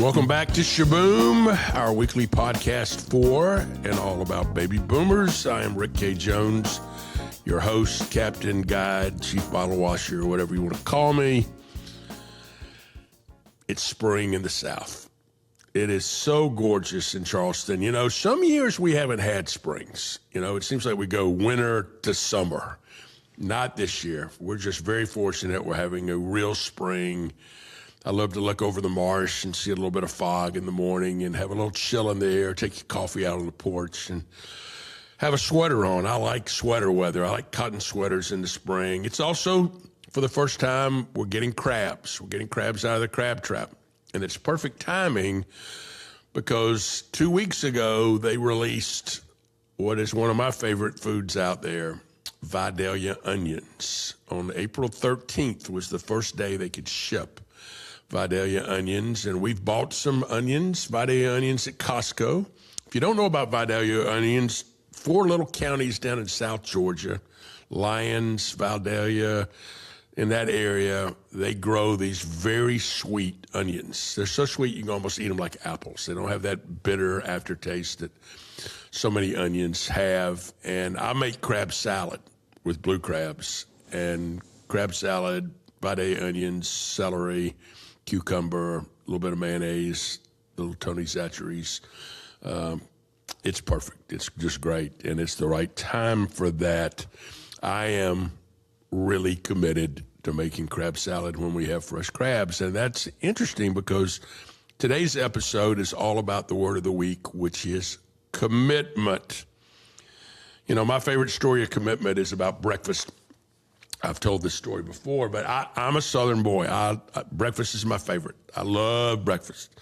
Welcome back to Shaboom, our weekly podcast for and all about baby boomers. I am Rick K. Jones, your host, captain, guide, chief bottle washer, whatever you want to call me. It's spring in the South. It is so gorgeous in Charleston. You know, some years we haven't had springs. You know, it seems like we go winter to summer. Not this year. We're just very fortunate. We're having a real spring. I love to look over the marsh and see a little bit of fog in the morning and have a little chill in the air, take your coffee out on the porch and have a sweater on. I like sweater weather. I like cotton sweaters in the spring. It's also, for the first time, we're getting crabs. We're getting crabs out of the crab trap. And it's perfect timing because 2 weeks ago, they released what is one of my favorite foods out there, Vidalia onions. On April 13th was the first day they could ship Vidalia onions, and we've bought some onions, Vidalia onions at Costco. If you don't know about Vidalia onions, 4 little counties down in South Georgia, Lyons, Vidalia, in that area, they grow these very sweet onions. They're so sweet you can almost eat them like apples. They don't have that bitter aftertaste that so many onions have. And I make crab salad with blue crabs, and crab salad, Vidalia onions, celery, cucumber, a little bit of mayonnaise, little Tony Chachere's. It's perfect. It's just great, and it's the right time for that. I am really committed to making crab salad when we have fresh crabs, and that's interesting because today's episode is all about the word of the week, which is commitment. You know, my favorite story of commitment is about breakfast. I've told this story before, but I'm a Southern boy. Breakfast is my favorite. I love breakfast.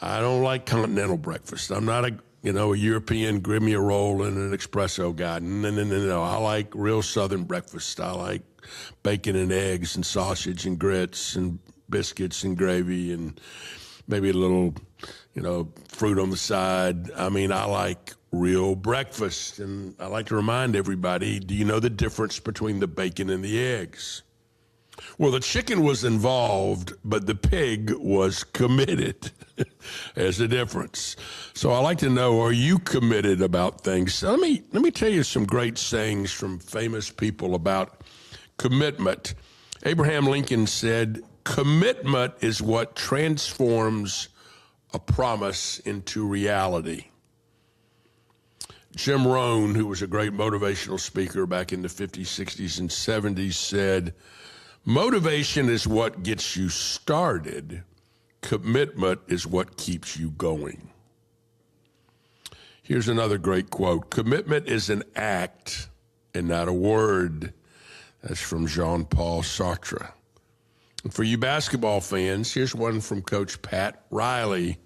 I don't like continental breakfast. I'm not a European, give me a roll and an espresso guy. No. I like real Southern breakfast. I like bacon and eggs and sausage and grits and biscuits and gravy and maybe a little, fruit on the side. I mean, I like real breakfast. And I like to remind everybody, do you know the difference between the bacon and the eggs? Well, the chicken was involved, but the pig was committed. There's a difference. So I like to know, are you committed about things? So let me tell you some great sayings from famous people about commitment. Abraham Lincoln said, commitment is what transforms a promise into reality. Jim Rohn, who was a great motivational speaker back in the 50s, 60s, and 70s, said, motivation is what gets you started. Commitment is what keeps you going. Here's another great quote. Commitment is an act and not a word. That's from Jean-Paul Sartre. And for you basketball fans, here's one from Coach Pat Riley.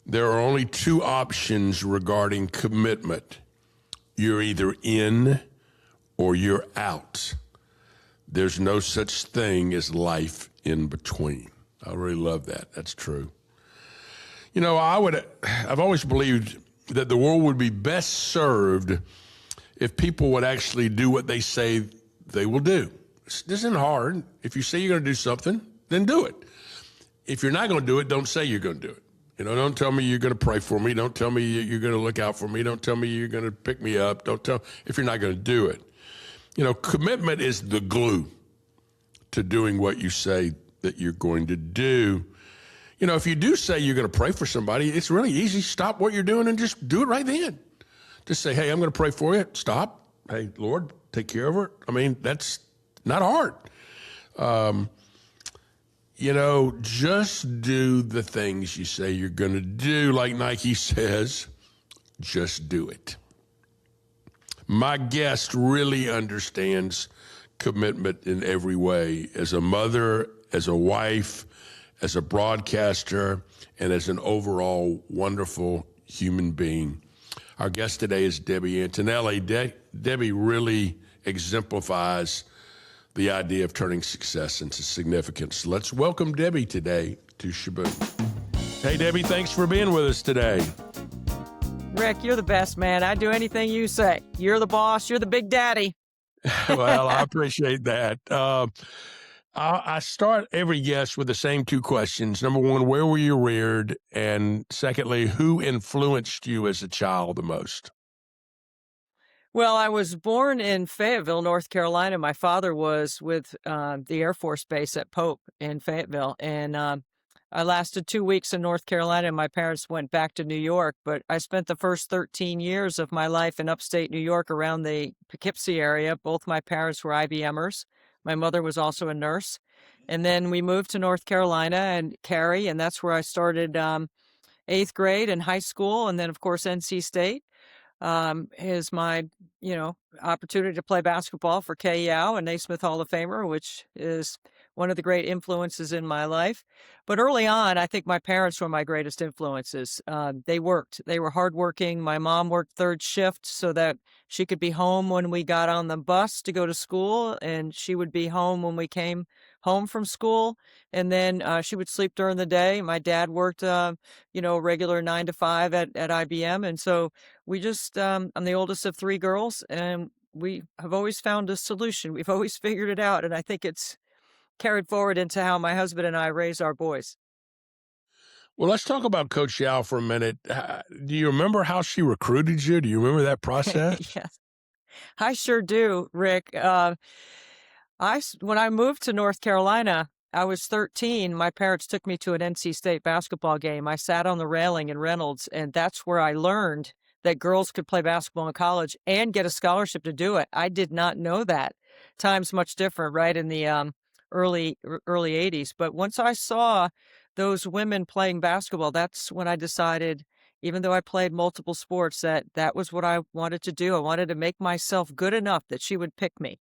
There are only 2 options regarding commitment. You're either in or you're out. There's no such thing as life in between. I really love that. That's true. You know, I've always believed that the world would be best served if people would actually do what they say they will do. This isn't hard. If you say you're going to do something, then do it. If you're not going to do it, don't say you're going to do it. Don't tell me you're going to pray for me. Don't tell me you're going to look out for me. Don't tell me you're going to pick me up. Don't tell if you're not going to do it. Commitment is the glue to doing what you say that you're going to do. If you do say you're going to pray for somebody, it's really easy. Stop what you're doing and just do it right then. Just say, hey, I'm going to pray for you. Stop. Hey, Lord, take care of her. I mean, that's not hard. Just do the things you say you're going to do. Like Nike says, just do it. My guest really understands commitment in every way, as a mother, as a wife, as a broadcaster, and as an overall wonderful human being. Our guest today is Debbie Antonelli. Debbie really exemplifies the idea of turning success into significance. Let's welcome Debbie today to Shaboom. Hey, Debbie, thanks for being with us today. Rick, you're the best, man. I'd do anything you say. You're the boss. You're the big daddy. Well, I appreciate that. I start every guest with the same two questions. Number one, where were you reared? And secondly, who influenced you as a child the most? Well, I was born in Fayetteville, North Carolina. My father was with the Air Force Base at Pope in Fayetteville, and I lasted 2 weeks in North Carolina. And my parents went back to New York, but I spent the first 13 years of my life in upstate New York around the Poughkeepsie area. Both my parents were IBMers. My mother was also a nurse. And then we moved to North Carolina and Cary, and that's where I started eighth grade and high school, and then, of course, NC State is my, opportunity to play basketball for Kay Yow, a Naismith Hall of Famer, which is one of the great influences in my life. But early on, I think my parents were my greatest influences. They worked. They were hardworking. My mom worked third shift so that she could be home when we got on the bus to go to school, and she would be home when we came home from school. And then she would sleep during the day. My dad worked, regular 9 to 5 at IBM. And so we just, I'm the oldest of three girls, and we have always found a solution. We've always figured it out. And I think it's carried forward into how my husband and I raise our boys. Well, let's talk about Coach Yao for a minute. Do you remember how she recruited you? Do you remember that process? Yes, I sure do, Rick. When I moved to North Carolina, I was 13. My parents took me to an NC State basketball game. I sat on the railing in Reynolds, and that's where I learned that girls could play basketball in college and get a scholarship to do it. I did not know that. Times much different, right, in the early 80s. But once I saw those women playing basketball, that's when I decided, even though I played multiple sports, that that was what I wanted to do. I wanted to make myself good enough that she would pick me.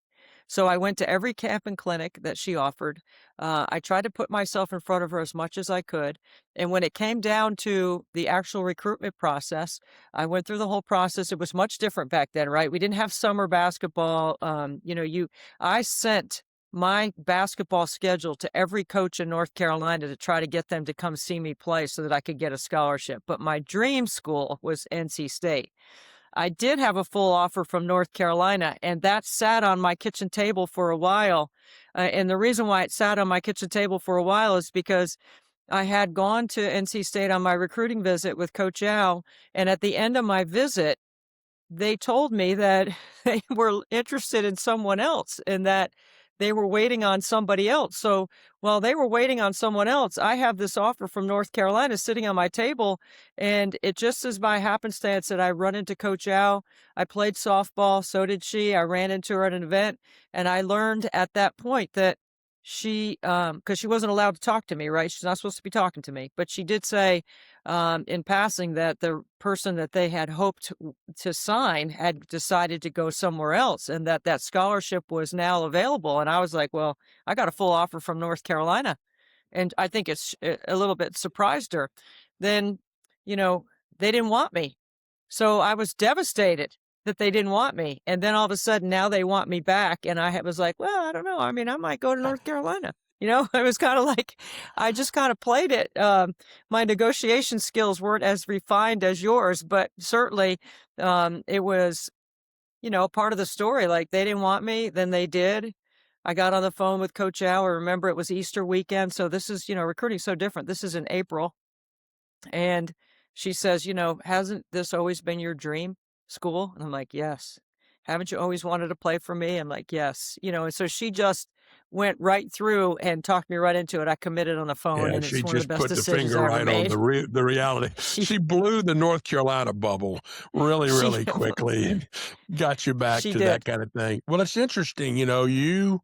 So I went to every camp and clinic that she offered. I tried to put myself in front of her as much as I could. And when it came down to the actual recruitment process, I went through the whole process. It was much different back then, right? We didn't have summer basketball. I sent my basketball schedule to every coach in North Carolina to try to get them to come see me play so that I could get a scholarship. But my dream school was NC State. I did have a full offer from North Carolina, and that sat on my kitchen table for a while. And the reason why it sat on my kitchen table for a while is because I had gone to NC State on my recruiting visit with Coach Yao, and at the end of my visit, they told me that they were interested in someone else and that they were waiting on somebody else. So while they were waiting on someone else, I have this offer from North Carolina sitting on my table. And it just is by happenstance that I run into Coach Yao. I played softball. So did she. I ran into her at an event. And I learned at that point that because she wasn't allowed to talk to me, right? She's not supposed to be talking to me. But she did say in passing that the person that they had hoped to sign had decided to go somewhere else, and that that scholarship was now available. And I was like, well, I got a full offer from North Carolina. And I think it's a little bit surprised her. Then, they didn't want me. So I was devastated that they didn't want me. And then all of a sudden now they want me back. And was like, well, I don't know. I mean, I might go to North Carolina. It was kind of like, I just kind of played it. My negotiation skills weren't as refined as yours, but certainly it was, part of the story. Like, they didn't want me, then they did. I got on the phone with Coach Yao. I remember it was Easter weekend. So this is, recruiting so different. This is in April. And she says, hasn't this always been your dream school? And I'm like, yes. Haven't you always wanted to play for me? I'm like, yes. And so she just went right through and talked me right into it. I committed on the phone, Yeah, and she it's one of the just best put the decisions finger I ever right on made. the reality. She, She blew the North Carolina bubble really, she, really quickly, got you back she to that did. kind of thing. Well, it's interesting, you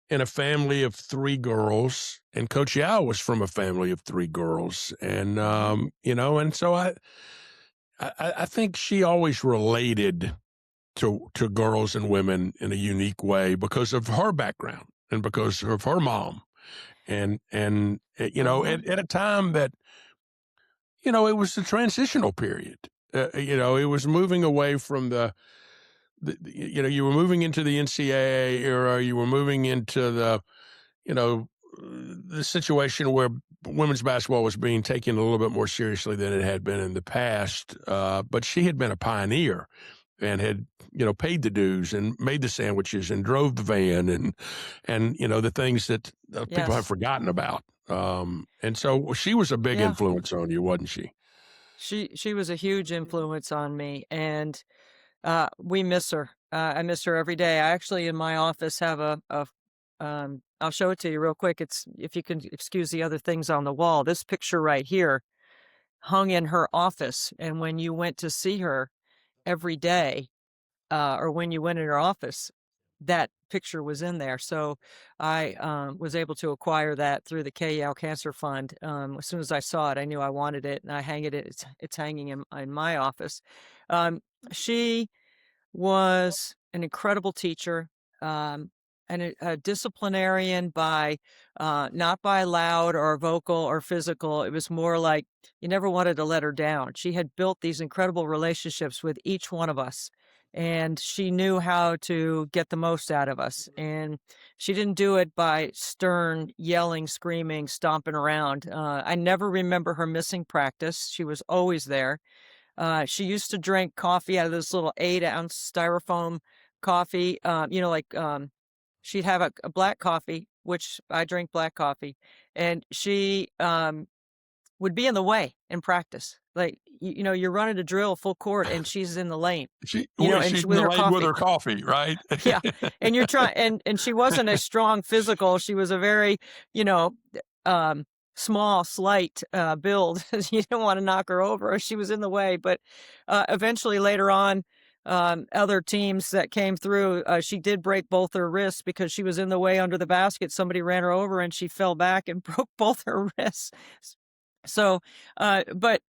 in a family of three girls, and Coach Yao was from a family of three girls, and Mhm. and so I think she always related to girls and women in a unique way because of her background and because of her mom, Uh-huh. at a time that it was a transitional period. It was moving away from you were moving into the NCAA era. You were moving into you know, the situation where women's basketball was being taken a little bit more seriously than it had been in the past. But she had been a pioneer and had, paid the dues and made the sandwiches and drove the van and the things that people have Yes. forgotten about. And so she was a big Yeah. influence on you, wasn't she? She was a huge influence on me, and we miss her. I miss her every day. I actually in my office have I'll show it to you real quick. It's if you can excuse the other things on the wall. This picture right here hung in her office, and when you went to see her every day, or when you went in her office, that picture was in there. So I was able to acquire that through the Kay Yow Cancer Fund. As soon as I saw it, I knew I wanted it, and I hang it. It's hanging in my office. Um, she was an incredible teacher, um, and a disciplinarian by not by loud or vocal or physical. It was more like you never wanted to let her down. She had built these incredible relationships with each one of us, and she knew how to get the most out of us. And she didn't do it by stern yelling, screaming, stomping around. I never remember her missing practice. She was always there. She used to drink coffee out of this little 8-ounce styrofoam coffee, she'd have a black coffee, which I drink black coffee, and she, would be in the way in practice. Like, you're running a drill full court, and she's in the lane, and She's she in with the her lane with coffee. her coffee, right? Yeah, and you're trying and she wasn't a strong physical, she was a very, you know, um, small, slight, build. You didn't wanna knock her over, she was in the way, but, eventually later on, other teams that came through, she did break both her wrists because she was in the way under the basket, somebody ran her over and she fell back and broke both her wrists. So, but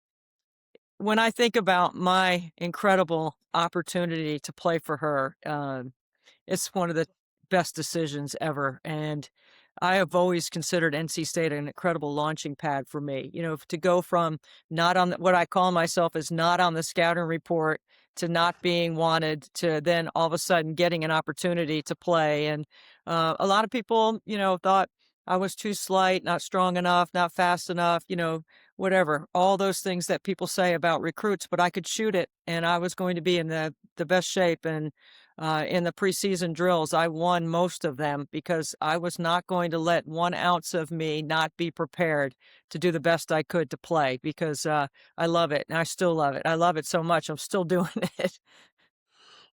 when I think about my incredible opportunity to play for her, it's one of the best decisions ever, and I have always considered NC State an incredible launching pad for me. To go from not on what I call myself is not on the scouting report to not being wanted to then all of a sudden getting an opportunity to play. And a lot of people, thought I was too slight, not strong enough, not fast enough, whatever, all those things that people say about recruits, but I could shoot it and I was going to be in the best shape. And in the preseason drills, I won most of them because I was not going to let 1 ounce of me not be prepared to do the best I could to play because I love it and I still love it. I love it so much. I'm still doing it.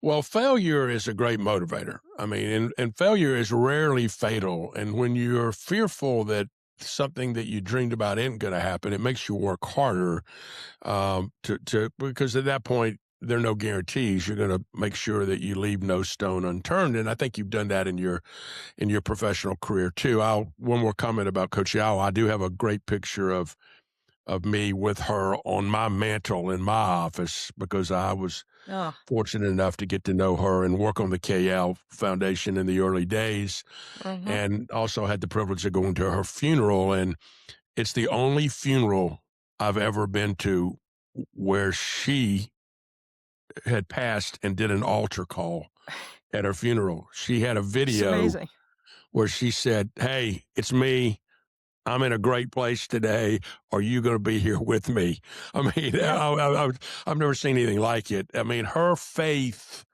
Well, failure is a great motivator. I mean, and failure is rarely fatal. And when you're fearful that something that you dreamed about isn't going to happen, it makes you work harder because at that point, there are no guarantees. You're going to make sure that you leave no stone unturned. And I think you've done that in your professional career too. One more comment about Coach Yow. I do have a great picture of me with her on my mantle in my office because I was Oh, fortunate enough to get to know her and work on the Kay Yow Foundation in the early days, hmm. and also had the privilege of going to her funeral. And it's the only funeral I've ever been to where she had passed and did an altar call at her funeral. She had a It's video amazing. where she said, "Hey, it's me. I'm in a great place today. Are you going to be here with me?" I mean, Yeah. I've never seen anything like it. I mean, her faith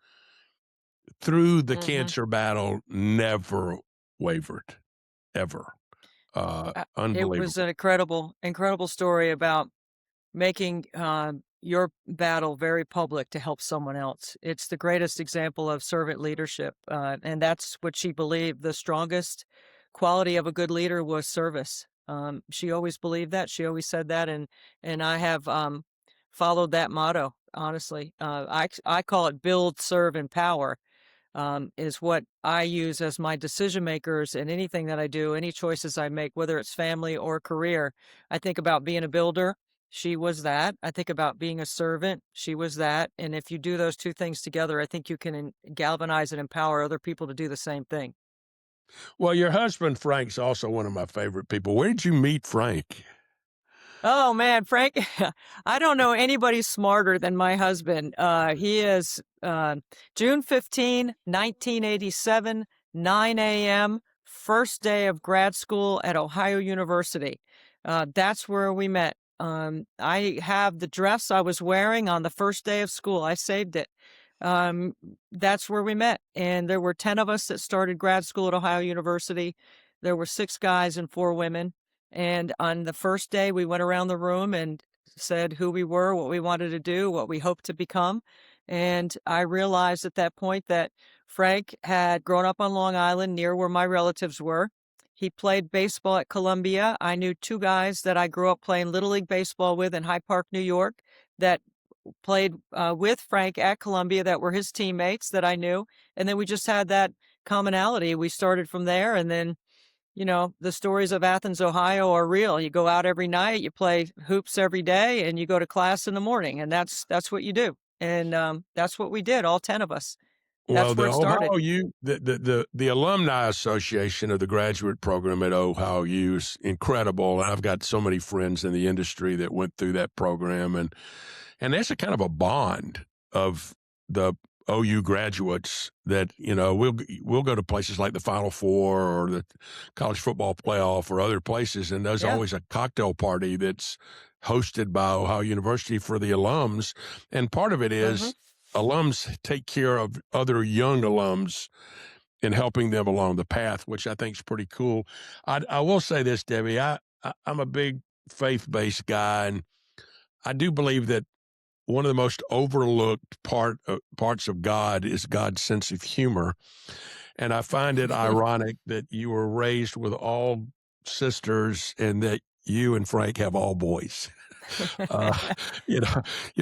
through the Hmm. cancer battle never wavered, ever. It was Unbelievable. an incredible story about making your battle very public to help someone else. It's the greatest example of servant leadership. And that's what she believed. The strongest quality of a good leader was service. She always believed that. She always said that. And I have followed that motto, honestly. I call it build, serve, empower is what I use as my decision makers in anything that I do, any choices I make, whether it's family or career. I think about being a builder. She was that. I think about being a servant. She was that. And if you do those two things together, I think you can galvanize and empower other people to do the same thing. Well, your husband, Frank's also one of my favorite people. Where did you meet Frank? Oh man, Frank, I don't know anybody smarter than my husband. He is June 15, 1987, 9 a.m., first day of grad school at Ohio University. That's where we met. I have the dress I was wearing on the first day of school. I saved it. um, that's where we met, and there were 10 of us that started grad school at Ohio University. There were 6 guys and 4 women, and on the first day, we went around the room and said who we were, what we wanted to do, what we hoped to become, and I realized at that point that Frank had grown up on Long Island near where my relatives were. He played baseball at Columbia. I knew 2 guys that I grew up playing Little League baseball with in Hyde Park, New York, that played, with Frank at Columbia that were his teammates that I knew, and then we just had that commonality. We started from there, and then, the stories of Athens, Ohio are real. You go out every night, you play hoops every day, and you go to class in the morning, and that's what you do, and, that's what we did, all 10 of us. Well, That's the where it started. Ohio U, the Alumni Association of the graduate program at Ohio U is incredible. And I've got so many friends in the industry that went through that program, and there's a kind of a bond of the OU graduates that we'll go to places like the Final Four or the college football playoff or other places, and there's Yeah. always a cocktail party that's hosted by Ohio University for the alums, and part of it Mhm. is alums take care of other young alums in helping them along the path, which I think is pretty cool. I will say this, Debbie, I'm a big faith-based guy, and I do believe that one of the most overlooked parts of God is God's sense of humor, and I find it ironic that you were raised with all sisters and that you and Frank have all boys. Uh, you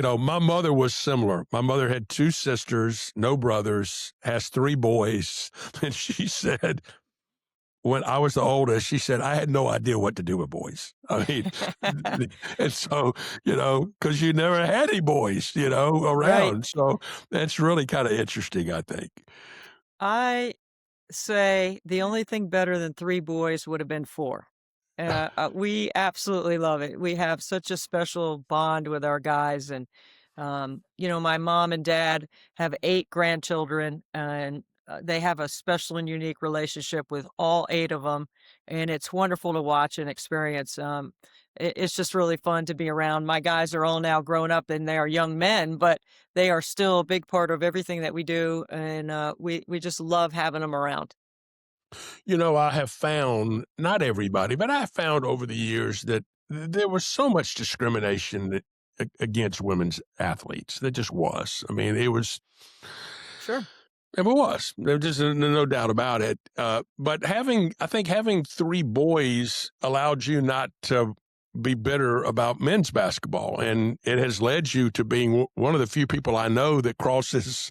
know, my mother was similar. My mother had 2 sisters, no brothers, has 3 boys, and she said when I was the oldest, she said, "I had no idea what to do with boys." I mean, and so, because you never had any boys, Right. around. So that's really kind of interesting, I think. I say the only thing better than 3 boys would have been 4. We absolutely love it. We have such a special bond with our guys, and, my mom and dad have 8 grandchildren, and, they have a special and unique relationship with all 8 of them, and it's wonderful to watch and experience. It's just really fun to be around. My guys are all now grown up, and they are young men, but they are still a big part of everything that we do, and, we just love having them around. I have found, not everybody, but I have found over the years that there was so much discrimination against women's athletes. There just was. I mean, Sure. it was. There just no doubt about it. But I think having 3 boys allowed you not to be bitter about men's basketball, and it has led you to being one of the few people I know that crosses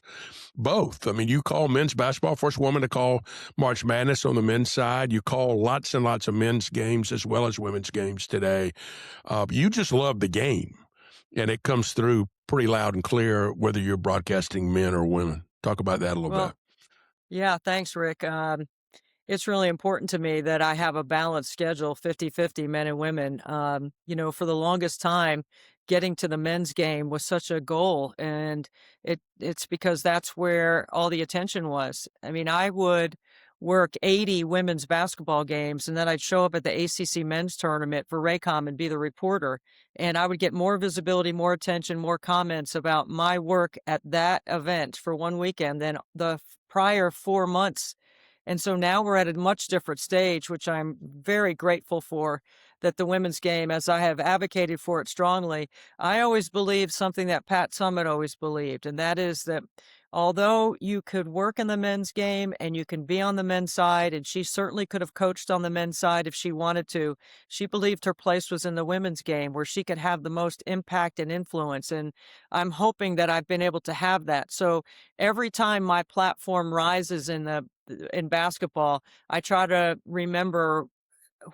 both. I mean, you call men's basketball, first woman to call March Madness on the men's side. You call lots and lots of men's games as well as women's games today. You just love the game, and it comes through pretty loud and clear whether you're broadcasting men or women. Talk about that a little bit. Well, yeah, thanks, Rick. It's really important to me that I have a balanced schedule, 50-50 men and women. For the longest time, getting to the men's game was such a goal, and it's because that's where all the attention was. I mean, I would work 80 women's basketball games, and then I'd show up at the ACC men's tournament for Raycom and be the reporter, and I would get more visibility, more attention, more comments about my work at that event for one weekend than the prior 4 months. And so now we're at a much different stage, which I'm very grateful for, that the women's game, as I have advocated for it strongly, I always believe something that Pat Summitt always believed, and that is that although you could work in the men's game and you can be on the men's side, and she certainly could have coached on the men's side if she wanted to, she believed her place was in the women's game where she could have the most impact and influence. And I'm hoping that I've been able to have that. So every time my platform rises in basketball, I try to remember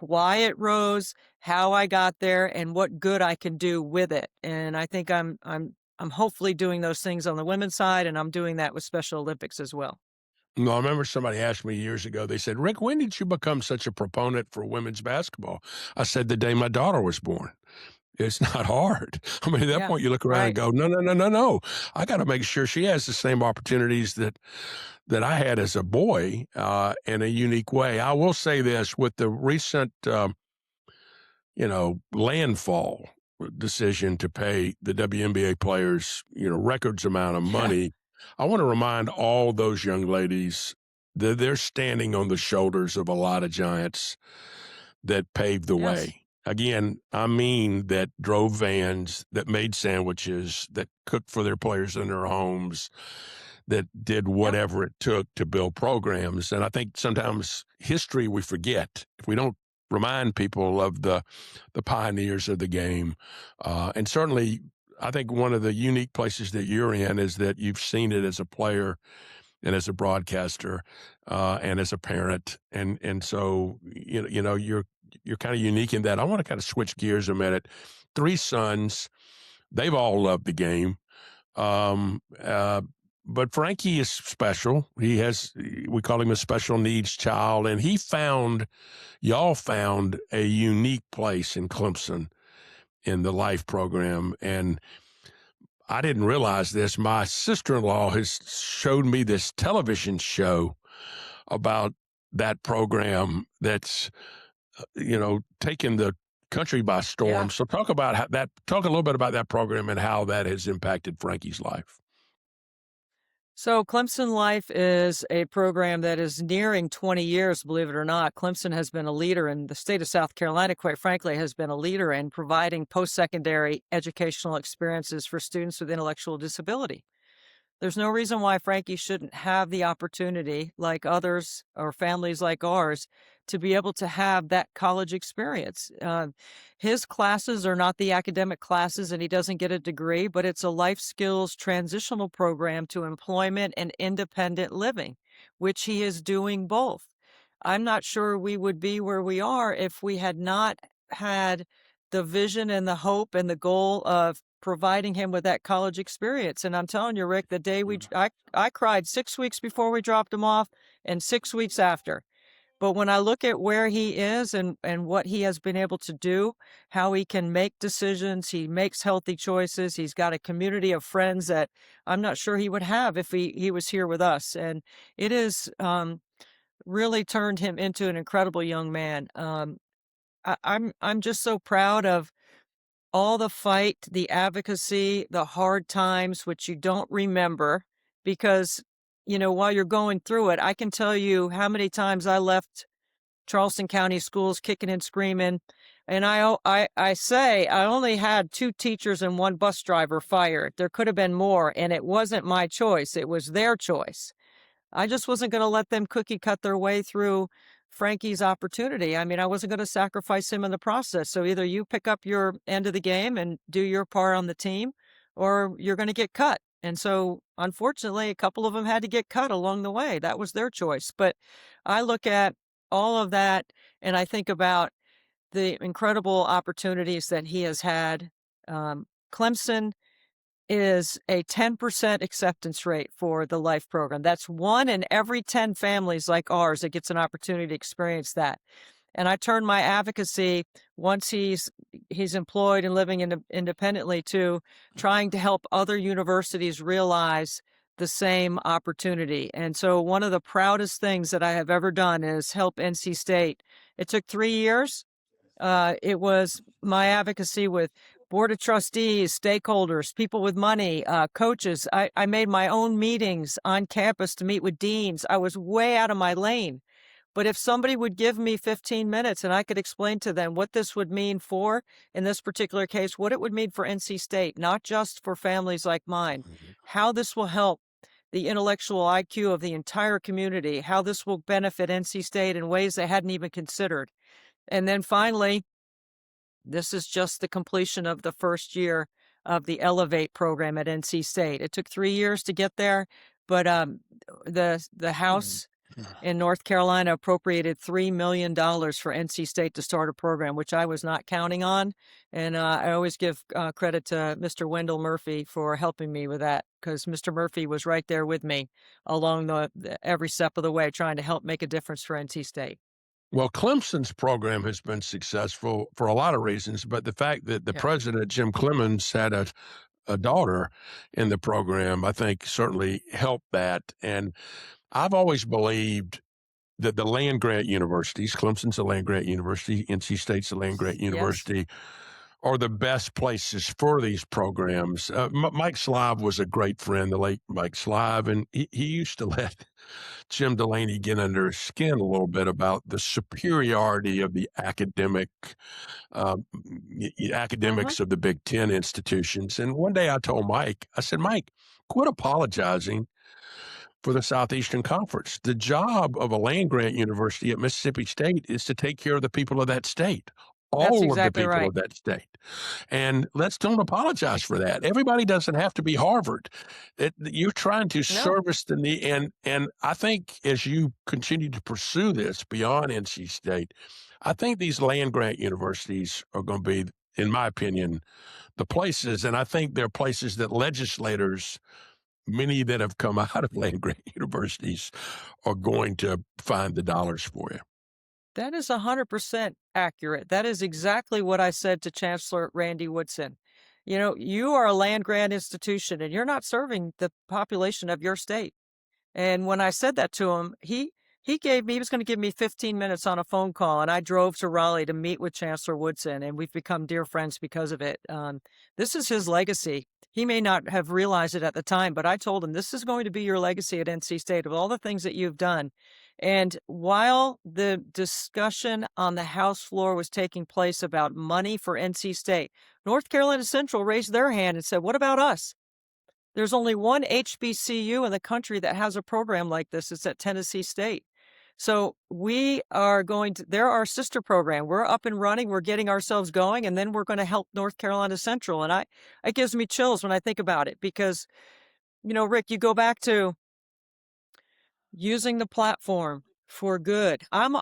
why it rose, how I got there, and what good I can do with it. And I think I'm hopefully doing those things on the women's side, and I'm doing that with Special Olympics as well. No, I remember somebody asked me years ago, they said, "Rick, when did you become such a proponent for women's basketball?" I said, "The day my daughter was born." It's not hard. I mean, at that Yeah, point, you look around and right. go, "No, no, no, no, no. I got to make sure she has the same opportunities that I had as a boy, in a unique way." I will say this: with the recent, landfall decision to pay the WNBA players, records amount of Yeah, money, I want to remind all those young ladies that they're standing on the shoulders of a lot of giants that paved the Yes. way. Again, I mean that drove vans, that made sandwiches, that cooked for their players in their homes, that did Yep. whatever it took to build programs. And I think sometimes history we forget. If we don't remind people of the pioneers of the game. And certainly, I think one of the unique places that you're in is that you've seen it as a player and as a broadcaster and as a parent. And so, you're kind of unique in that. I want to kind of switch gears a minute. 3 sons, they've all loved the game. Um, uh, but Frankie is special. We call him a special needs child, and y'all found a unique place in Clemson in the life program. And I didn't realize this. My sister-in-law has showed me this television show about that program that's, taken the country by Yeah. storm. So talk a little bit about that program and how that has impacted Frankie's life. So Clemson Life is a program that is nearing 20 years, believe it or not. Clemson has been a leader, and the state of South Carolina, quite frankly, has been a leader in providing post-secondary educational experiences for students with intellectual disability. There's no reason why Frankie shouldn't have the opportunity, like others or families like ours, to be able to have that college experience. His classes are not the academic classes, and he doesn't get a degree, but it's a life skills transitional program to employment and independent living, which he is doing both. I'm not sure we would be where we are if we had not had the vision and the hope and the goal of providing him with that college experience. And I'm telling you, Rick, the day I cried 6 weeks before we dropped him off and 6 weeks after. But when I look at where he is and what he has been able to do, how he can make decisions, he makes healthy choices. He's got a community of friends that I'm not sure he would have if he was here with us. And it has really turned him into an incredible young man. I'm just so proud of all the fight, the advocacy, the hard times, which you don't remember because, while you're going through it, I can tell you how many times I left Charleston County schools kicking and screaming. And I say I only had 2 teachers and 1 bus driver fired. There could have been more, and it wasn't my choice. It was their choice. I just wasn't going to let them cookie cut their way through Frankie's opportunity. I mean, I wasn't going to sacrifice him in the process. So either you pick up your end of the game and do your part on the team, or you're going to get cut. And so, unfortunately, a couple of them had to get cut along the way. That was their choice. But I look at all of that and I think about the incredible opportunities that he has had. Clemson is a 10% acceptance rate for the life program. That's 1 in every 10 families like ours that gets an opportunity to experience that. And I turn my advocacy once he's employed and living independently to trying to help other universities realize the same opportunity. And so one of the proudest things that I have ever done is help NC State. It took 3 years. It was my advocacy with board of trustees, stakeholders, people with money, coaches. I made my own meetings on campus to meet with deans. I was way out of my lane. But if somebody would give me 15 minutes and I could explain to them what this would mean for, in this particular case, what it would mean for NC State, not just for families like mine, how this will help the intellectual IQ of the entire community, how this will benefit NC State in ways they hadn't even considered. And then finally, this is just the completion of the first year of the Elevate program at NC State. It took 3 years to get there, but the House in North Carolina appropriated $3 million for NC State to start a program, which I was not counting on. And I always give credit to Mr. Wendell Murphy for helping me with that, because Mr. Murphy was right there with me along every step of the way, trying to help make a difference for NC State. Well, Clemson's program has been successful for a lot of reasons, but the fact that the Yeah. president, Jim Clemens, had a daughter in the program, I think certainly helped that. And I've always believed that the land grant universities, Clemson's a land grant university, NC State's a land grant Yes. university, are the best places for these programs. Mike Slive was a great friend, the late Mike Slive, and he used to let Jim Delaney get under his skin a little bit about the superiority of the Uh-huh. academics of the Big Ten institutions. And one day I told Mike, I said, Mike, quit apologizing for the Southeastern Conference. The job of a land grant university at Mississippi State is to take care of the people of that state, That's all of the exactly people right. of that state. And let's don't apologize for that. Everybody doesn't have to be Harvard. You're trying to No, service the need, and I think as you continue to pursue this beyond NC State, I think these land grant universities are going to be, in my opinion, the places, and I think they're places that legislators, many that have come out of land grant universities, are going to find the dollars for you. that is 100% accurate. That is exactly what I said to Chancellor Randy Woodson. You know, you are a land grant institution and you're not serving the population of your state. And when I said that to him, he was going to give me 15 minutes on a phone call, and I drove to Raleigh to meet with Chancellor Woodson, and we've become dear friends because of it. This is his legacy. He may not have realized it at the time, but I told him this is going to be your legacy at NC State of all the things that you've done. And while the discussion on the House floor was taking place about money for NC State, North Carolina Central raised their hand and said, "What about us?" There's only one HBCU in the country that has a program like this. It's at Tennessee State. So we are going to, they're our sister program. We're up and running. We're getting ourselves going, and then we're going to help North Carolina Central. And it gives me chills when I think about it because, you know, Rick, you go back to using the platform for good. I'm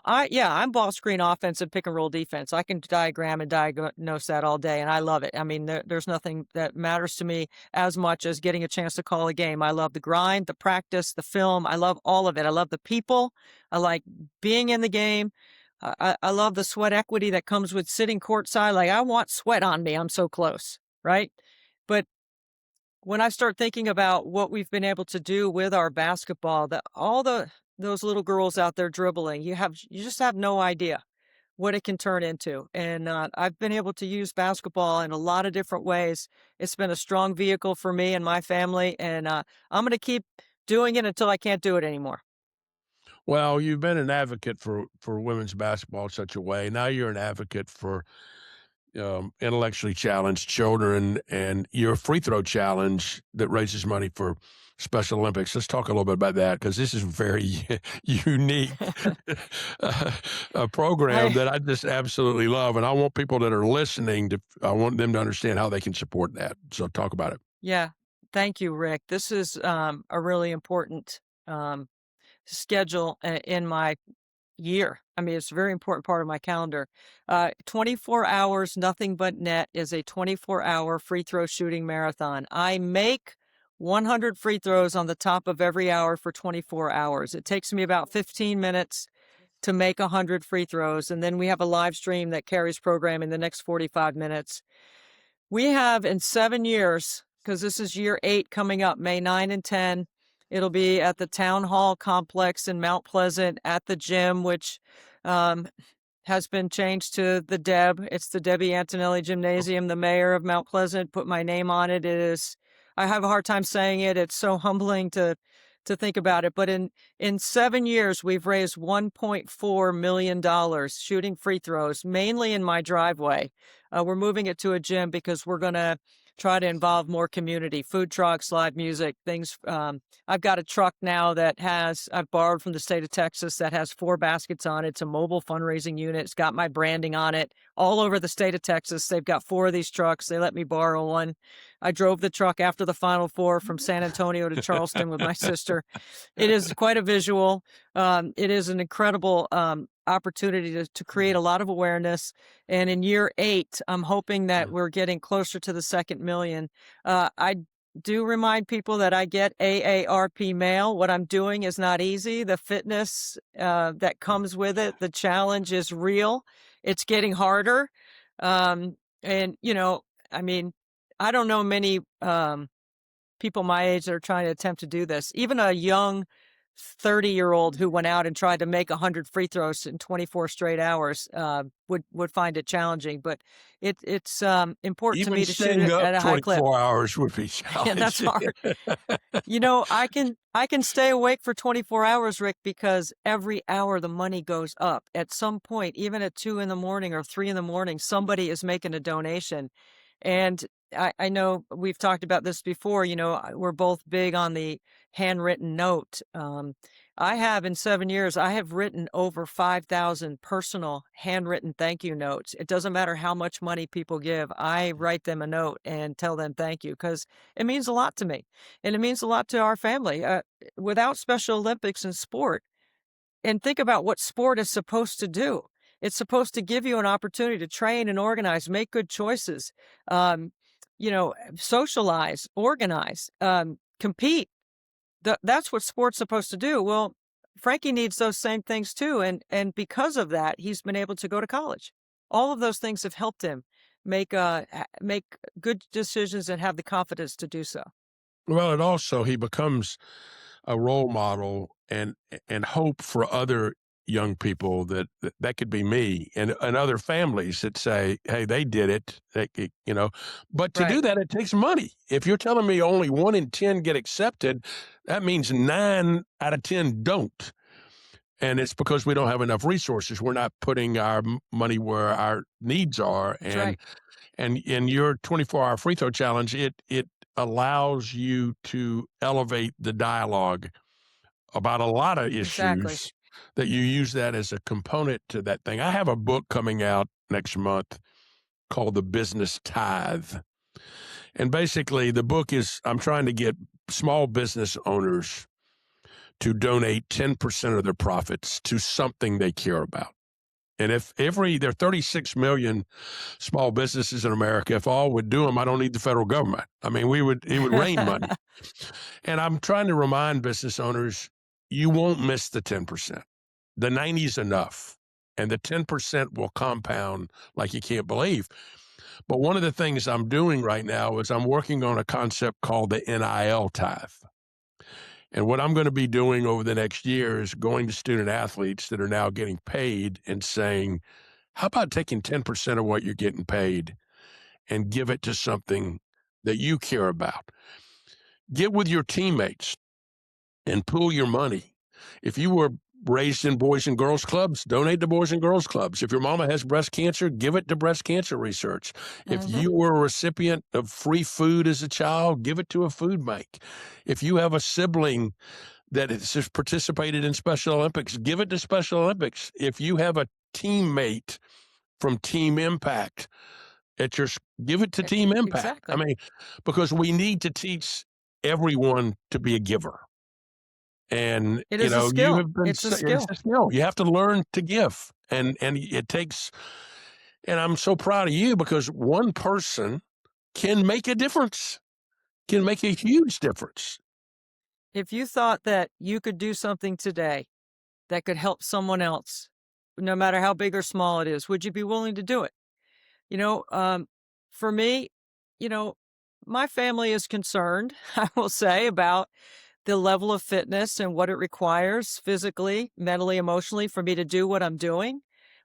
ball screen offense and pick and roll defense. I can diagram and diagnose that all day, and I love it. I mean, there's nothing that matters to me as much as getting a chance to call a game. I love the grind, the practice, the film. I love all of it. I love the people. I like being in the game. I love the sweat equity that comes with sitting courtside. Like, I want sweat on me. I'm so close, right? But when I start thinking about what we've been able to do with our basketball, that all those little girls out there dribbling, you just have no idea what it can turn into. And I've been able to use basketball in a lot of different ways. It's been a strong vehicle for me and my family, and I'm going to keep doing it until I can't do it anymore. Well, you've been an advocate for women's basketball in such a way. Now you're an advocate for intellectually challenged children and your free throw challenge that raises money for Special Olympics. Let's talk a little bit about that because this is a very unique program I that I just absolutely love. And I want people that are listening I want them to understand how they can support that. So talk about it. Yeah, thank you, Rick. This is a really important schedule in my year. I mean, it's a very important part of my calendar. 24 hours, nothing but net is a 24-hour free throw shooting marathon. I make 100 free throws on the top of every hour for 24 hours. It takes me about 15 minutes to make 100 free throws. And then we have a live stream that carries program in the next 45 minutes. We have in 7 years, because this is year 8 coming up, May 9 and 10, it'll be at the Town Hall Complex in Mount Pleasant at the gym, which um, has been changed to the Deb. It's the Debbie Antonelli Gymnasium. The mayor of Mount Pleasant put my name on it. I have a hard time saying it. It's so humbling to think about it. But in 7 years, we've raised $1.4 million shooting free throws, mainly in my driveway. We're moving it to a gym because we're going to try to involve more community, food trucks, live music, things. I've got a truck now I've borrowed from the state of Texas that has 4 baskets on it. It's a mobile fundraising unit. It's got my branding on it all over the state of Texas. They've got 4 of these trucks. They let me borrow one. I drove the truck after the Final Four from San Antonio to Charleston with my sister. It is quite a visual. It is an incredible opportunity to create a lot of awareness. And in year 8, I'm hoping that we're getting closer to the 2nd million. I do remind people that I get AARP mail. What I'm doing is not easy. The fitness that comes with it, the challenge is real. It's getting harder. And, you know, I mean, I don't know many people my age that are trying to attempt to do this. Even a young 30-year-old who went out and tried to make 100 free throws in 24 straight hours would find it challenging. But it's important to Even me to shoot staying it up at a high clip. 24 hours would be And that's challenging. hard. I can stay awake for 24 hours, Rick, because every hour the money goes up. At some point, even at 2 in the morning or 3 in the morning, somebody is making a donation. And I know we've talked about this before, we're both big on the handwritten note. I have in 7 years, I have written over 5,000 personal handwritten thank you notes. It doesn't matter how much money people give. I write them a note and tell them thank you because it means a lot to me. And it means a lot to our family. Without Special Olympics in sport, and think about what sport is supposed to do. It's supposed to give you an opportunity to train and organize, make good choices, socialize, organize, compete. That's what sport's supposed to do. Well, Frankie needs those same things too, and because of that, he's been able to go to college. All of those things have helped him make good decisions and have the confidence to do so. Well, and also he becomes a role model and hope for other young people that could be me and other families that say, hey, they did it, but to Right. do that, it takes money. If you're telling me only 1 in 10 get accepted, that means 9 out of 10 don't. And it's because we don't have enough resources. We're not putting our money where our needs are. That's right. And in your 24-hour free throw challenge, it allows you to elevate the dialogue about a lot of Exactly. issues that you use that as a component to that thing. I have a book coming out next month called The Business Tithe. And basically the book is I'm trying to get small business owners to donate 10% of their profits to something they care about. And if there are 36 million small businesses in America, if all would do them, I don't need the federal government. I mean, it would rain money. And I'm trying to remind business owners, you won't miss the 10%. The 90 is enough. And the 10% will compound like you can't believe. But one of the things I'm doing right now is I'm working on a concept called the NIL tithe. And what I'm going to be doing over the next year is going to student athletes that are now getting paid and saying, how about taking 10% of what you're getting paid and give it to something that you care about? Get with your teammates and pool your money. If you were raised in boys and girls clubs, donate to boys and girls clubs. If your mama has breast cancer, give it to breast cancer research. If Mhm. you were a recipient of free food as a child, give it to a food bank. If you have a sibling that has just participated in Special Olympics, give it to Special Olympics. If you have a teammate from Team Impact give it to Team Impact. I Exactly. mean, because we need to teach everyone to be a giver. And, It is a you skill. have been It's a it's skill. a skill. You have to learn to give. And it takes and I'm so proud of you because one person can make a difference, can make a huge difference. If you thought that you could do something today that could help someone else, no matter how big or small it is, would you be willing to do it? You know, um, for me, you know, my family is concerned, I will say, about the level of fitness and what it requires physically, mentally, emotionally for me to do what I'm doing,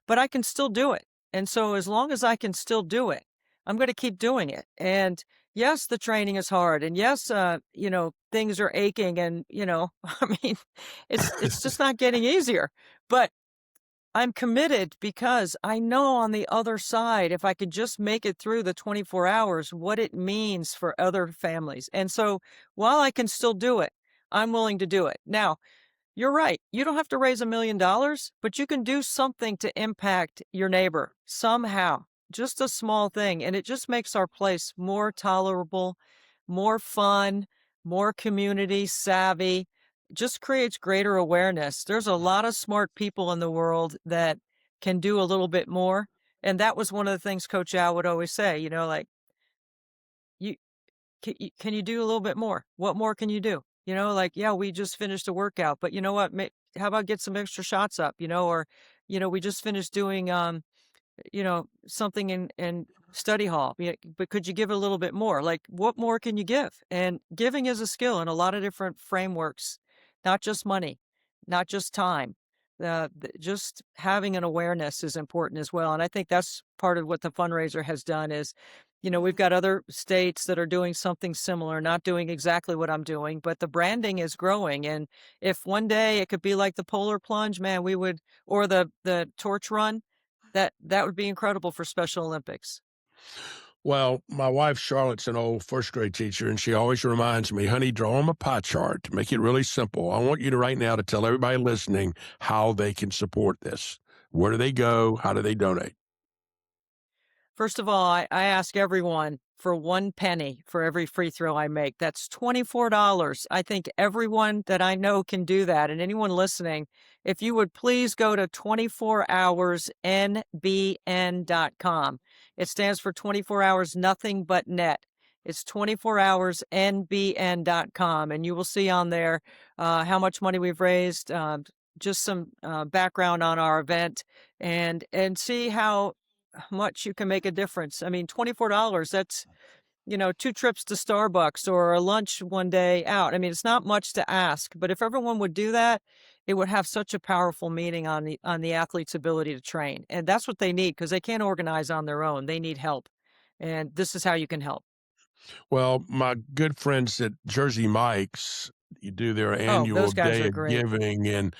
but I can still do it. And so as long as I can still do it, I'm going to keep doing it. And yes, the training is hard. And yes, things are aching and, I mean, it's just not getting easier. But I'm committed because I know on the other side, if I could just make it through the 24 hours, what it means for other families. And so while I can still do it, I'm willing to do it. Now, you're right. You don't have to raise $1 million, but you can do something to impact your neighbor somehow, just a small thing. And it just makes our place more tolerable, more fun, more community savvy, just creates greater awareness. There's a lot of smart people in the world that can do a little bit more. And that was one of the things Coach Yow would always say, like, you can you do a little bit more? What more can you do? Like, yeah, we just finished a workout, but you know what? How about get some extra shots up, or, we just finished doing, something in study hall, but could you give a little bit more? Like, what more can you give? And giving is a skill in a lot of different frameworks, not just money. not just time. Just having an awareness is important as well, and I think that's part of what the fundraiser has done is, we've got other states that are doing something similar, not doing exactly what I'm doing, but the branding is growing, and if one day it could be like the polar plunge, man, we would or the torch run, that would be incredible for Special Olympics. Well, my wife Charlotte's an old first grade teacher, and she always reminds me, honey, draw them a pie chart. Make it really simple. I want you to right now to tell everybody listening how they can support this. Where do they go? How do they donate? First of all, I ask everyone for 1 penny for every free throw I make. That's $24. I think everyone that I know can do that, and anyone listening, if you would please go to 24hoursnbn.com. It stands for 24 hours nothing but net. It's 24hoursnbn.com, and you will see on there how much money we've raised, just some background on our event, and see how much you can make a difference. I mean, $24, that's, 2 trips to Starbucks or a lunch one day out. I mean, it's not much to ask, but if everyone would do that, it would have such a powerful meaning on the athlete's ability to train. And that's what they need because they can't organize on their own. They need help. And this is how you can help. Well, my good friends at Jersey Mike's, you do their Oh, annual those guys day are of great. giving, and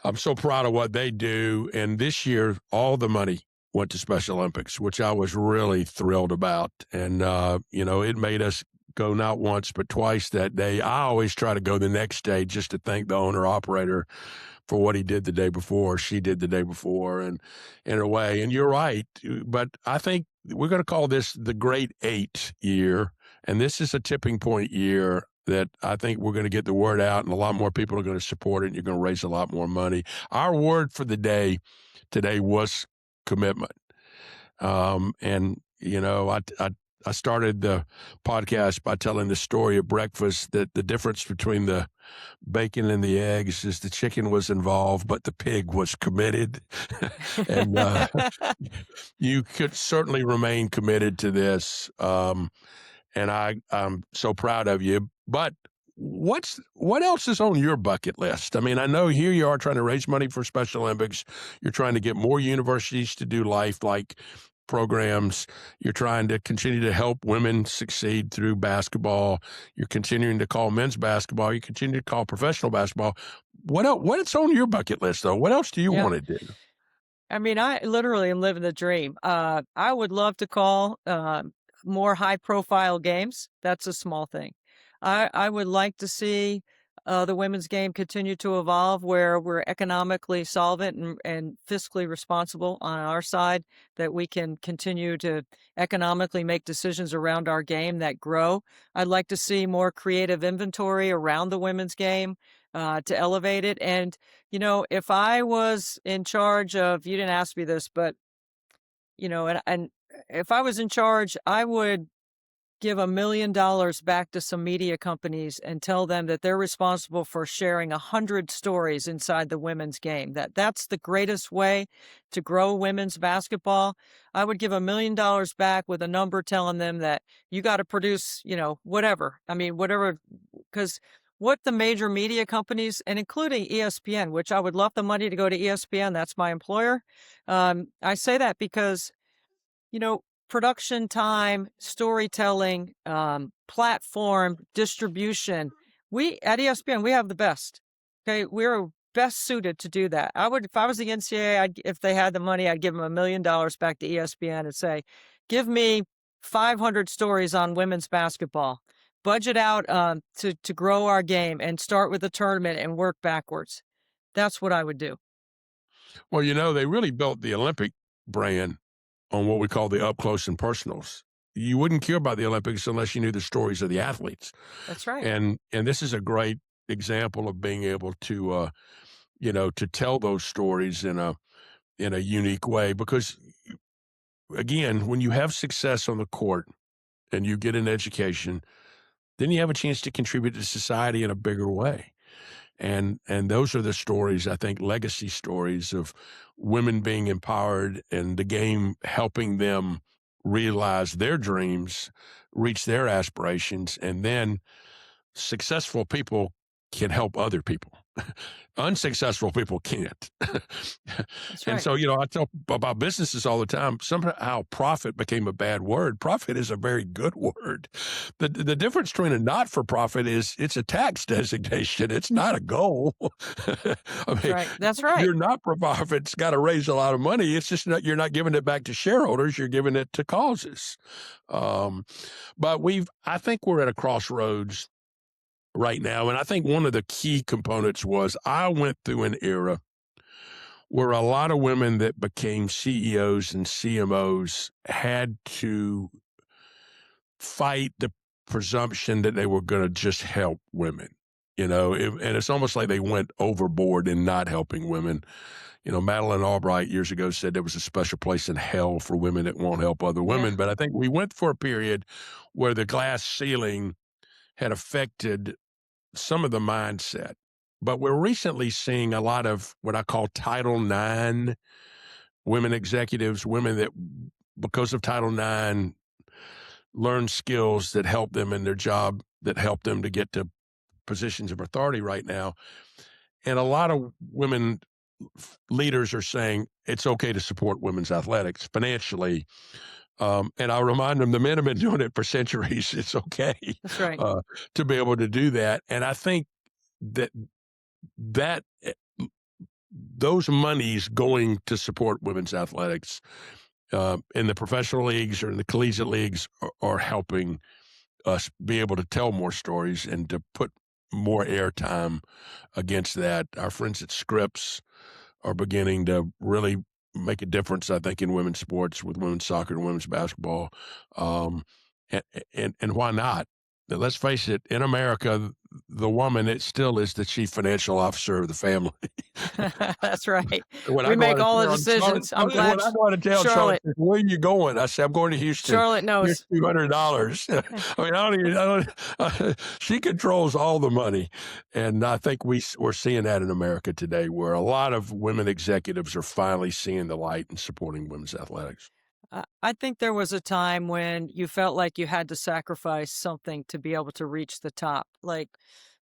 I'm so proud of what they do. And this year, all the money went to Special Olympics, which I was really thrilled about. And, it made us go not once, but twice that day. I always try to go the next day just to thank the owner operator for what he did the day before, she did the day before, and in a way. And you're right. But I think we're going to call this the Great Eight year. And this is a tipping point year that I think we're going to get the word out and a lot more people are going to support it. And you're going to raise a lot more money. Our word for the day today was commitment. I started the podcast by telling the story at breakfast that the difference between the bacon and the eggs is the chicken was involved, but the pig was committed. and you could certainly remain committed to this. And I'm so proud of you. But what else is on your bucket list? I mean, I know here you are trying to raise money for Special Olympics. You're trying to get more universities to do life-like programs. You're trying to continue to help women succeed through basketball. You're continuing to call men's basketball. You continue to call professional basketball. What else? What's on your bucket list, though? What else do you Yeah. want to do? I mean, I literally am living the dream. I would love to call more high profile games. That's a small thing. I would like to see the women's game continue to evolve where we're economically solvent and fiscally responsible on our side, that we can continue to economically make decisions around our game that grow. I'd like to see more creative inventory around the women's game to elevate it. And if I was in charge of, you didn't ask me this, but and if I was in charge, I would give $1 million back to some media companies and tell them that they're responsible for sharing 100 stories inside the women's game. That's the greatest way to grow women's basketball. I would give $1 million back with a number telling them that you got to produce, whatever. I mean, whatever, because what the major media companies, and including ESPN, which I would love the money to go to ESPN, that's my employer. I say that because production time, storytelling, platform, distribution. We at ESPN, we have the best. Okay, we're best suited to do that. I would, if I was the NCAA, if they had the money, I'd give them $1 million back to ESPN and say, give me 500 stories on women's basketball. Budget out to grow our game and start with the tournament and work backwards. That's what I would do. Well, they really built the Olympic brand on what we call the up close and personals. You wouldn't care about the Olympics unless you knew the stories of the athletes. That's right. And this is a great example of being able to to tell those stories in a unique way, because again, when you have success on the court and you get an education, then you have a chance to contribute to society in a bigger way. And those are the stories, I think, legacy stories of women being empowered and the game helping them realize their dreams, reach their aspirations, and then successful people can help other people. Unsuccessful people can't. That's And right. so, I tell about businesses all the time, somehow profit became a bad word. Profit is a very good word. The difference between a not-for-profit is it's a tax designation. It's not a goal. I That's mean, right. That's right. your not-for-profit's got to raise a lot of money. It's just you're not giving it back to shareholders. You're giving it to causes. But I think we're at a crossroads right now. And I think one of the key components was I went through an era where a lot of women that became CEOs and CMOs had to fight the presumption that they were going to just help women. And it's almost like they went overboard in not helping women. Madeleine Albright years ago said there was a special place in hell for women that won't help other Yeah. women. But I think we went for a period where the glass ceiling had affected some of the mindset. But we're recently seeing a lot of what I call Title IX women executives, women that, because of Title IX, learn skills that help them in their job, that help them to get to positions of authority right now. And a lot of women leaders are saying it's okay to support women's athletics financially. And I remind them the men have been doing it for centuries. It's okay That's right. to be able to do that. And I think that those monies going to support women's athletics in the professional leagues or in the collegiate leagues are helping us be able to tell more stories and to put more airtime against that. Our friends at Scripps are beginning to really make a difference, I think, in women's sports with women's soccer and women's basketball. And why not? Let's face it, in America, the woman, it still is the chief financial officer of the family. That's right. When We I go make out all of the town, decisions. I'm when glad I go out of town, Charlotte Charlotte says, "Where are you going?" I say, "I'm going to Houston." Charlotte knows. Here's $200. I don't. She controls all the money, and I think we're seeing that in America today, where a lot of women executives are finally seeing the light and supporting women's athletics. I think there was a time when you felt like you had to sacrifice something to be able to reach the top. Like,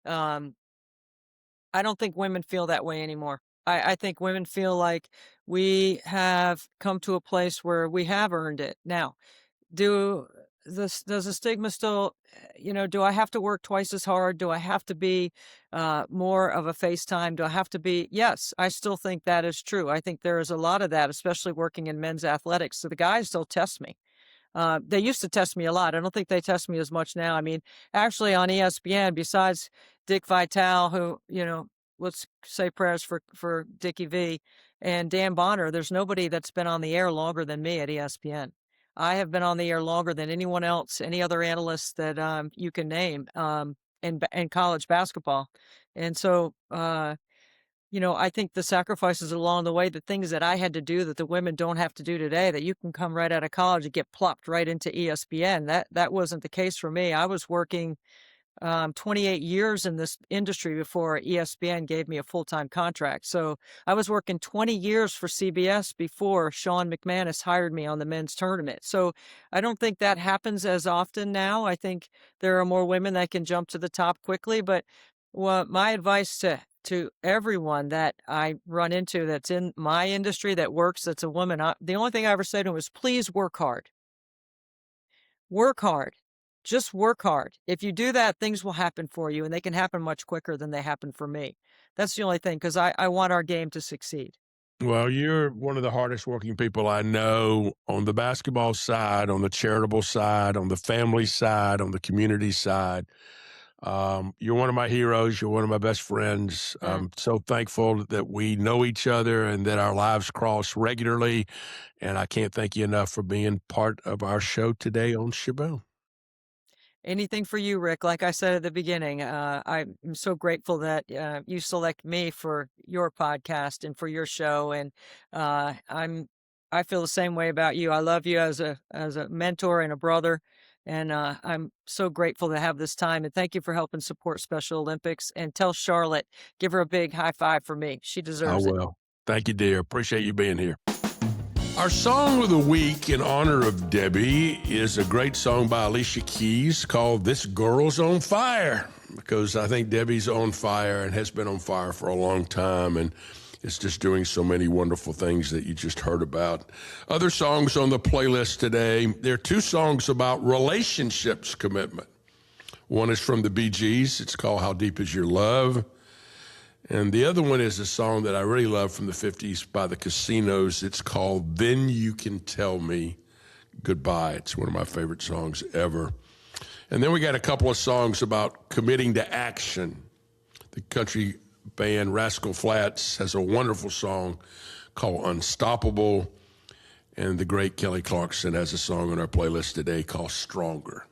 um, I don't think women feel that way anymore. I think women feel like we have come to a place where we have earned it. Now, does the stigma still, do I have to work twice as hard? Do I have to be more of a FaceTime? Do I have to be? Yes, I still think that is true. I think there is a lot of that, especially working in men's athletics. So the guys still test me. They used to test me a lot. I don't think they test me as much now. I mean, actually on ESPN, besides Dick Vitale, who, let's say prayers for Dickie V and Dan Bonner, there's nobody that's been on the air longer than me at ESPN. I have been on the air longer than anyone else, any other analyst that you can name in college basketball. And so, I think the sacrifices along the way, the things that I had to do that the women don't have to do today, that you can come right out of college and get plopped right into ESPN. That wasn't the case for me. I was working 28 years in this industry before ESPN gave me a full-time contract. So I was working 20 years for CBS before Sean McManus hired me on the men's tournament. So I don't think that happens as often now. I think there are more women that can jump to the top quickly. But my advice to everyone that I run into that's in my industry that works, that's a woman, the only thing I ever say to them is, please work hard. Work hard. Just work hard. If you do that, things will happen for you, and they can happen much quicker than they happen for me. That's the only thing, because I want our game to succeed. Well, you're one of the hardest working people I know on the basketball side, on the charitable side, on the family side, on the community side. You're one of my heroes. You're one of my best friends. I'm so thankful that we know each other and that our lives cross regularly. And I can't thank you enough for being part of our show today on Chabot. Anything for you, Rick. Like I said at the beginning, I'm so grateful that you select me for your podcast and for your show. And I feel the same way about you. I love you as a mentor and a brother. And I'm so grateful to have this time. And thank you for helping support Special Olympics. And tell Charlotte, give her a big high five for me. She I deserves it. will. Thank you, dear. Appreciate you being here. Our song of the week in honor of Debbie is a great song by Alicia Keys called This Girl's on Fire. because I think Debbie's on fire and has been on fire for a long time, and is just doing so many wonderful things that you just heard about. Other songs on the playlist today, there are two songs about relationships commitment. One is from the Bee Gees. It's called How Deep Is Your Love? And the other one is a song that I really love from the 50s by the Casinos. It's called Then You Can Tell Me Goodbye. It's one of my favorite songs ever. And then we got a couple of songs about committing to action. The country band Rascal Flatts has a wonderful song called Unstoppable. And the great Kelly Clarkson has a song on our playlist today called Stronger.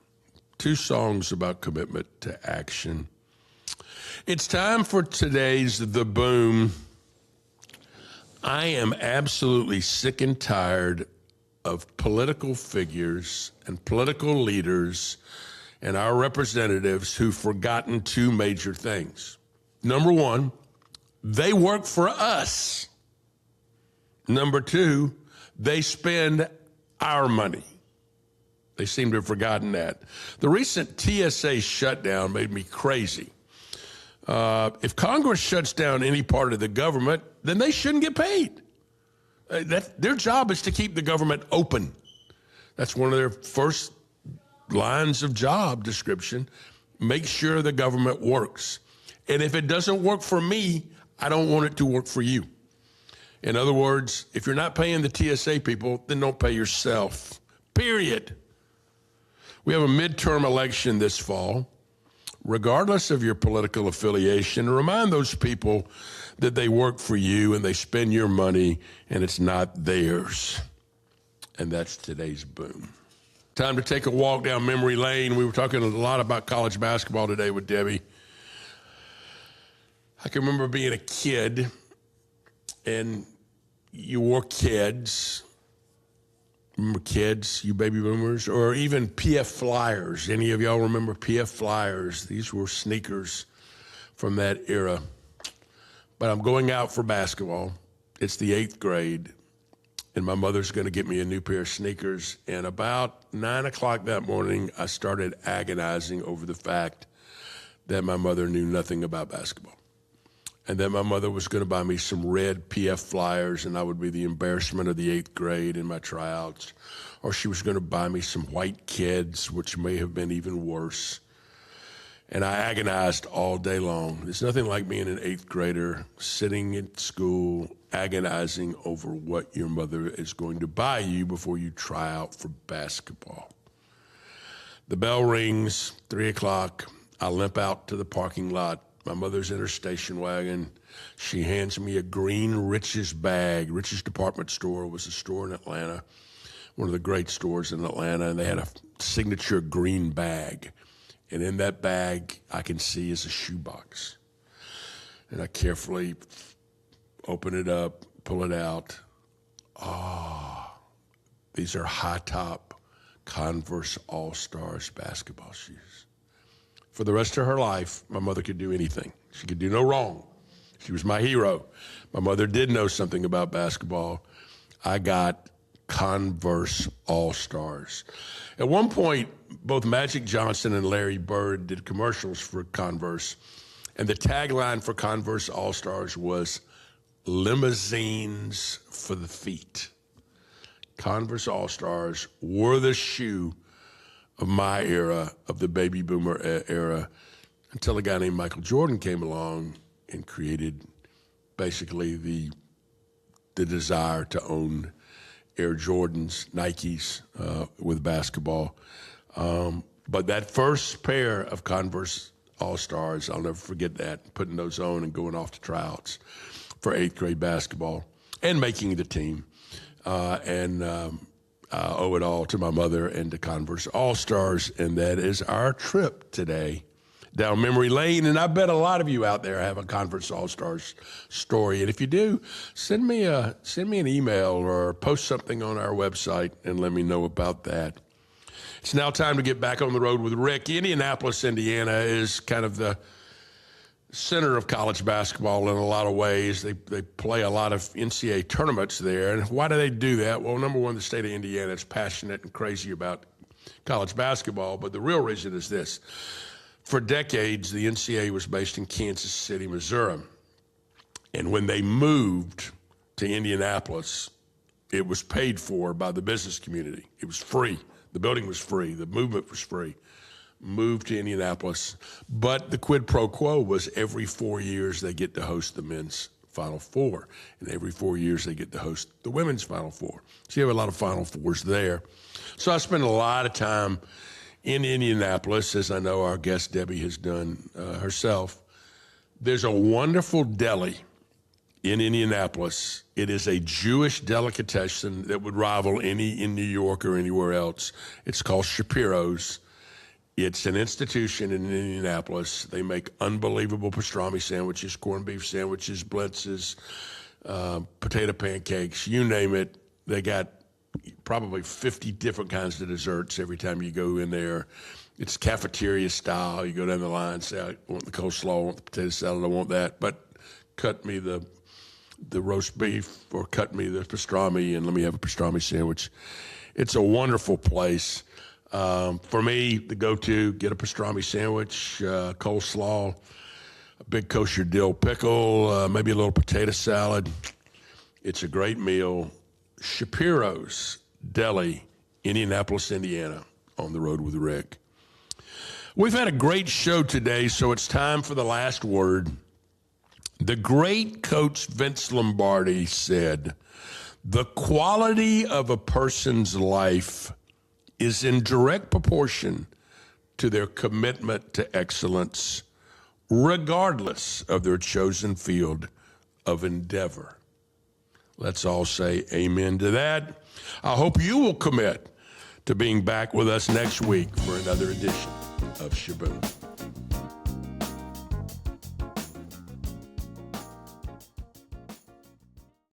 Two songs about commitment to action. It's time for today's The Boom. I am absolutely sick and tired of political figures and political leaders and our representatives who've forgotten two major things. Number one, they work for us. Number two, they spend our money. They seem to have forgotten that. The recent TSA shutdown made me crazy. If Congress shuts down any part of the government, then they shouldn't get paid. Their job is to keep the government open. That's one of their first lines of job description. Make sure the government works. And if it doesn't work for me, I don't want it to work for you. In other words, if you're not paying the TSA people, then don't pay yourself, period. We have a midterm election this fall. Regardless of your political affiliation, remind those people that they work for you and they spend your money and it's not theirs. And that's today's Boom. Time to take a walk down memory lane. We were talking a lot about college basketball today with Debbie. I can remember being a kid, and you wore kids. Remember kids, you baby boomers? Or even PF Flyers. Any of y'all remember PF Flyers? These were sneakers from that era. But I'm going out for basketball. It's the 8th grade, and my mother's going to get me a new pair of sneakers. And about 9 o'clock that morning, I started agonizing over the fact that my mother knew nothing about basketball. And then my mother was going to buy me some red PF Flyers, and I would be the embarrassment of the 8th grade in my tryouts. Or she was going to buy me some white kids, which may have been even worse. And I agonized all day long. There's nothing like being an 8th grader, sitting at school, agonizing over what your mother is going to buy you before you try out for basketball. The bell rings, 3 o'clock. I limp out to the parking lot. My mother's in her station wagon. She hands me a green Rich's bag. Rich's Department Store was a store in Atlanta, one of the great stores in Atlanta, and they had a signature green bag. And in that bag, I can see is a shoebox. And I carefully open it up, pull it out. These are high-top Converse All-Stars basketball shoes. For the rest of her life, my mother could do anything. She could do no wrong. She was my hero. My mother did know something about basketball. I got Converse All-Stars. At one point, both Magic Johnson and Larry Bird did commercials for Converse, and the tagline for Converse All-Stars was limousines for the feet. Converse All-Stars were the shoe of my era, of the baby boomer era, until a guy named Michael Jordan came along and created basically the desire to own Air Jordans, Nikes with basketball. But that first pair of Converse All-Stars, I'll never forget that, putting those on and going off to tryouts for 8th grade basketball and making the team. I owe it all to my mother and to Converse All-Stars, and that is our trip today down memory lane. And I bet a lot of you out there have a Converse All-Stars story. And if you do, send me an email or post something on our website and let me know about that. It's now time to get back on the road with Rick. Indianapolis, Indiana is kind of the center of college basketball in a lot of ways. They play a lot of NCAA tournaments there. And why do they do that? Well, number one, the state of Indiana is passionate and crazy about college basketball, but the real reason is this. For decades, the NCAA was based in Kansas City, Missouri. And when they moved to Indianapolis, it was paid for by the business community. It was free. The building was free. The movement was free. Moved to Indianapolis. But the quid pro quo was every 4 years they get to host the men's Final Four. And every 4 years they get to host the women's Final Four. So you have a lot of Final Fours there. So I spent a lot of time in Indianapolis, as I know our guest Debbie has done herself. There's a wonderful deli in Indianapolis. It is a Jewish delicatessen that would rival any in New York or anywhere else. It's called Shapiro's. It's an institution in Indianapolis. They make unbelievable pastrami sandwiches, corned beef sandwiches, blitzes, potato pancakes, you name it. They got probably 50 different kinds of desserts every time you go in there. It's cafeteria style. You go down the line, say, I want the coleslaw, I want the potato salad, I want that, but cut me the roast beef or cut me the pastrami and let me have a pastrami sandwich. It's a wonderful place. For me, the go-to, get a pastrami sandwich, coleslaw, a big kosher dill pickle, maybe a little potato salad. It's a great meal. Shapiro's Deli, Indianapolis, Indiana, on the road with Rick. We've had a great show today, so it's time for the last word. The great Coach Vince Lombardi said, "The quality of a person's life is in direct proportion to their commitment to excellence, regardless of their chosen field of endeavor." Let's all say amen to that. I hope you will commit to being back with us next week for another edition of Shaboom.